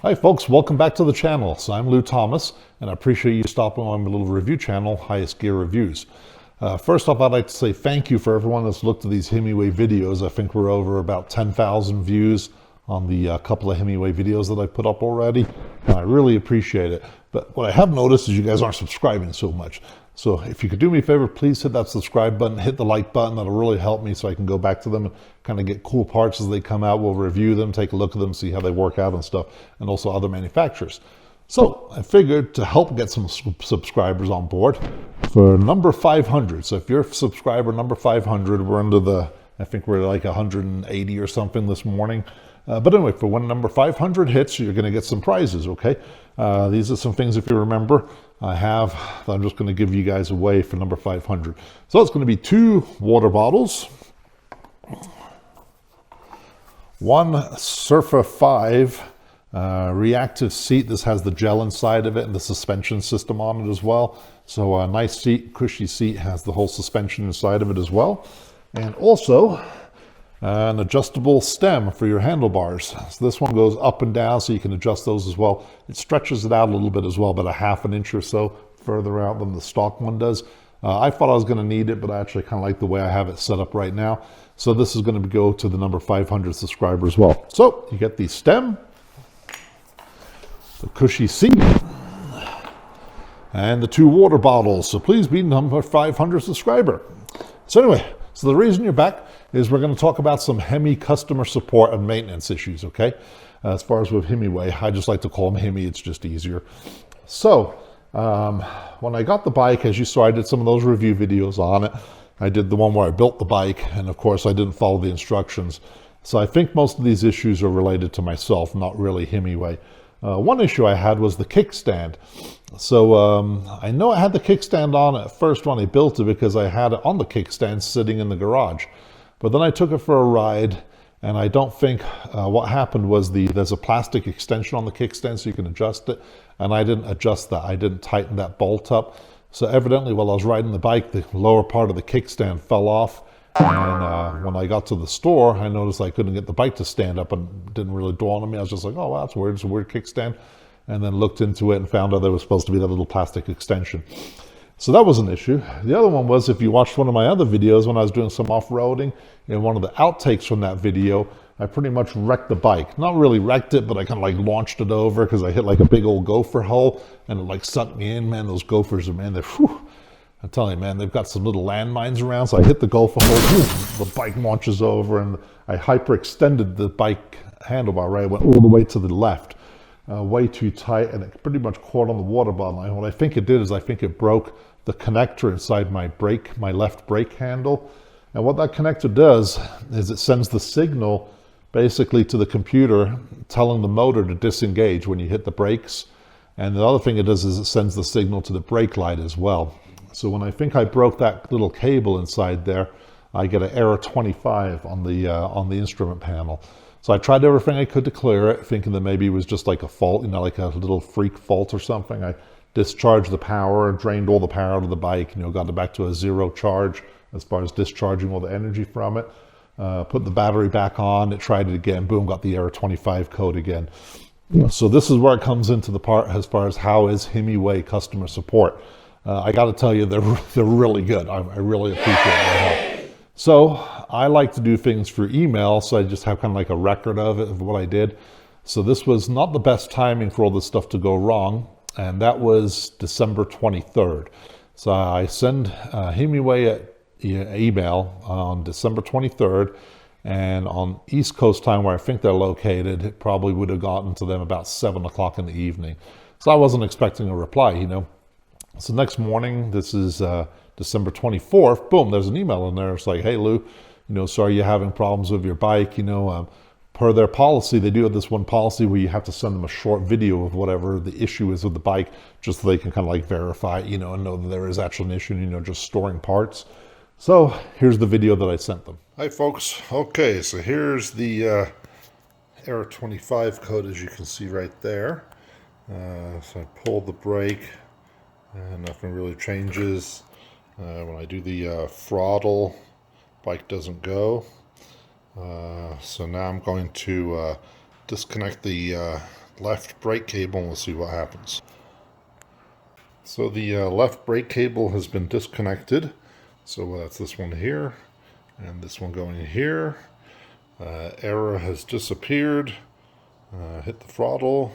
Hi folks, welcome back to the channel. So I'm Lou Thomas, and I appreciate you stopping on my little review channel, Highest Gear Reviews. First off, I'd like to say thank you for everyone that's looked at these Himiway videos. I think we're over about 10,000 views on the couple of Himiway videos that I put up already, and I really appreciate it. But what I have noticed is you guys aren't subscribing so much. So if you could do me a favor, please hit that subscribe button, hit the like button. That'll really help me so I can go back to them and kind of get cool parts as they come out. We'll review them, take a look at them, see how they work out and stuff, and also other manufacturers. So I figured to help get some subscribers on board for number 500. So if you're subscriber number 500, we're under the, I think we're like 180 or something this morning. But anyway, for when number 500 hits, you're going to get some prizes, okay? These are some things, if you remember, I'm just going to give you guys away for number 500. So it's going to be 2 water bottles, 1 Surfer 5 reactive seat. This has the gel inside of it and the suspension system on it as well. So a nice seat, cushy seat, has the whole suspension inside of it as well. And also an adjustable stem for your handlebars. So this one goes up and down, so you can adjust those as well. It stretches it out a little bit as well, about a ½ an inch or so further out than the stock one does. I thought I was going to need it, but I actually kind of like the way I have it set up right now. So this is going to go to the number 500 subscriber as well. So you get the stem, the cushy seat, and the 2 water bottles. So please be number 500 subscriber. So anyway, so the reason you're back is we're going to talk about some Hemi customer support and maintenance issues, okay? As far as with Himiway, I just like to call them Hemi, it's just easier. So, when I got the bike, as you saw, I did some of those review videos on it. I did the one where I built the bike, and of course I didn't follow the instructions. So I think most of these issues are related to myself, not really Himiway. One issue I had was the kickstand. So I know I had the kickstand on at first when I built it because I had it on the kickstand sitting in the garage. But then I took it for a ride, and I don't think what happened was there's a plastic extension on the kickstand so you can adjust it, and I didn't adjust that. I didn't tighten that bolt up. So evidently while I was riding the bike, the lower part of the kickstand fell off, and when I got to the store, I noticed I couldn't get the bike to stand up, and it didn't really dawn on me. I was just like, oh, wow, that's weird. It's a weird kickstand. And then looked into it and found out there was supposed to be that little plastic extension. So that was an issue. The other one was, if you watched one of my other videos when I was doing some off-roading, in one of the outtakes from that video, I pretty much wrecked the bike. Not really wrecked it, but I kind of like launched it over because I hit like a big old gopher hole, and it like sucked me in. Man, those gophers are, man, they're, whew, I'm telling you, man, they've got some little landmines around. So I hit the gopher hole, whew, the bike launches over, and I hyperextended the bike handlebar, right? I went all the way to the left. Way too tight, and it pretty much caught on the water bottle. And what I think it did is I think it broke the connector inside my left brake handle. And what that connector does is it sends the signal basically to the computer telling the motor to disengage when you hit the brakes. And the other thing it does is it sends the signal to the brake light as well. So when I think I broke that little cable inside there, I get an error 25 on the instrument panel. So I tried everything I could to clear it, thinking that maybe it was just like a fault, you know, like a little freak fault or something. I discharged the power, drained all the power out of the bike, you know, got it back to a 0 charge as far as discharging all the energy from it. Put the battery back on, it tried it again, boom, got the error 25 code again. So this is where it comes into the part as far as how is Himiway customer support. I got to tell you, they're really good. I really appreciate their help. So I like to do things through email, so I just have kind of like a record of it, of what I did. So this was not the best timing for all this stuff to go wrong, and that was December 23rd. So I send Himiway an email on December 23rd, and on East Coast time, where I think they're located, it probably would have gotten to them about 7 o'clock in the evening. So I wasn't expecting a reply, you know. So next morning, this is December 24th, boom, there's an email in there. It's like, hey, Lou, you know, sorry you're having problems with your bike. You know, per their policy, they do have this one policy where you have to send them a short video of whatever the issue is with the bike, just so they can kind of like verify, you know, and know that there is actually an issue, you know, just storing parts. So here's the video that I sent them. Hi, folks. Okay, so here's the error 25 code, as you can see right there. So I pulled the brake, and nothing really changes. When I do the throttle, bike doesn't go. So now I'm going to disconnect the left brake cable and we'll see what happens. So the left brake cable has been disconnected. So that's this one here and this one going here. Error has disappeared. Hit the throttle.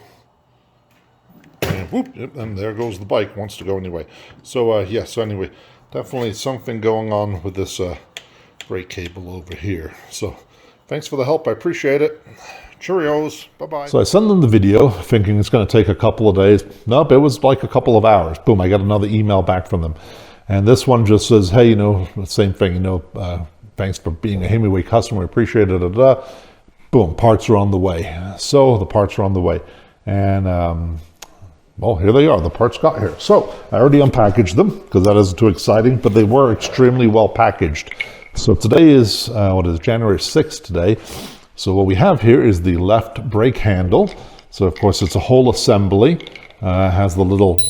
And whoop, and there goes the bike. Wants to go anyway. So yeah, so anyway, definitely something going on with this brake cable over here. So thanks for the help. I appreciate it. Cheerios. Bye-bye. So I sent them the video thinking it's going to take a couple of days. Nope, it was like a couple of hours. Boom, I got another email back from them. And this one just says, hey, you know, the same thing, you know, thanks for being a Himiway customer. I appreciate it. Boom, parts are on the way. So the parts are on the way. And well, here they are. The parts got here. So I already unpackaged them because that isn't too exciting, but they were extremely well packaged. So today is, what is it, January 6th today. So what we have here is the left brake handle. So of course it's a whole assembly. Has the little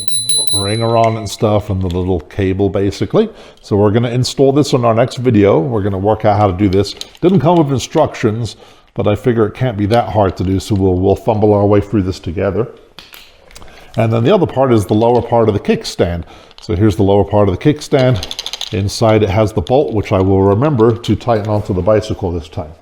ringer on and stuff and the little cable basically. So we're going to install this on our next video. We're going to work out how to do this. Didn't come with instructions, but I figure it can't be that hard to do. So we'll fumble our way through this together. And then the other part is the lower part of the kickstand. So here's the lower part of the kickstand. Inside it has the bolt, which I will remember to tighten onto the bicycle this time.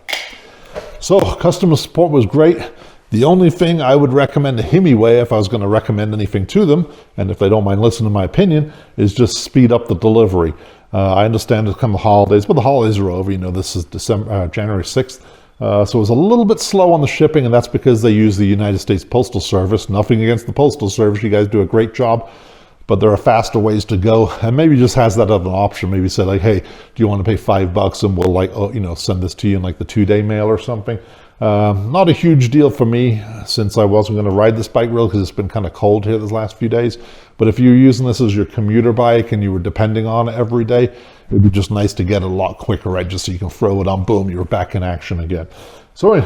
So customer support was great. The only thing I would recommend to Himiway, if I was going to recommend anything to them, and if they don't mind listening to my opinion, is just speed up the delivery. I understand it's come the holidays, but the holidays are over. You know, this is January 6th. So it was a little bit slow on the shipping, and that's because they use the United States Postal Service. Nothing against the Postal Service. You guys do a great job. But there are faster ways to go, and maybe just has that as an option. Maybe say like, hey, do you want to pay $5 and we'll like, oh, you know, send this to you in like the 2-day mail or something. Not a huge deal for me since I wasn't going to ride this bike real because it's been kind of cold here these last few days. But if you're using this as your commuter bike and you were depending on it every day, it'd be just nice to get it a lot quicker, right? Just so you can throw it on, boom, you're back in action again. So like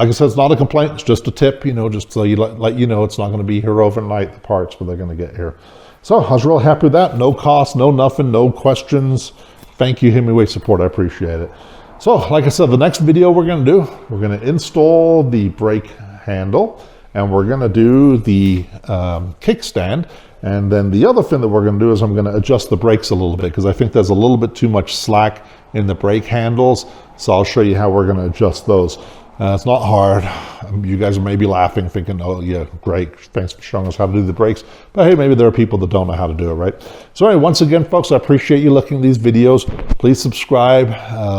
I said, it's not a complaint. It's just a tip, you know, just so you let you know it's not going to be here overnight, the parts, but they're going to get here. So I was real happy with that. No cost, no nothing, no questions. Thank you, Himiway support. I appreciate it. So like I said, the next video we're going to do, we're going to install the brake handle and we're going to do the kickstand. And then the other thing that we're going to do is I'm going to adjust the brakes a little bit because I think there's a little bit too much slack in the brake handles. So I'll show you how we're going to adjust those. It's not hard. You guys are maybe laughing, thinking, oh yeah, great, thanks for showing us how to do the brakes. But hey, maybe there are people that don't know how to do it, right? So anyway, once again, folks, I appreciate you looking at these videos. Please subscribe,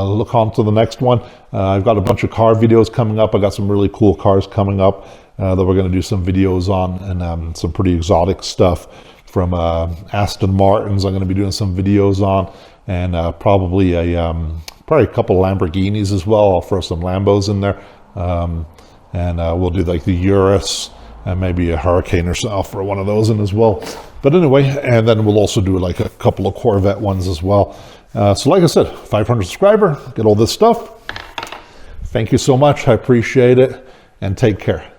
look on to the next one. I've got a bunch of car videos coming up. I got some really cool cars coming up that we're going to do some videos on, and some pretty exotic stuff from Aston Martins. I'm going to be doing some videos on, and probably a couple of Lamborghinis as well. I'll throw some Lambos in there. And we'll do like the Urus and maybe a Hurricane or so for one of those in as well. But anyway, and then we'll also do like a couple of Corvette ones as well. So like I said, 500 subscriber, get all this stuff. Thank you so much. I appreciate it, and take care.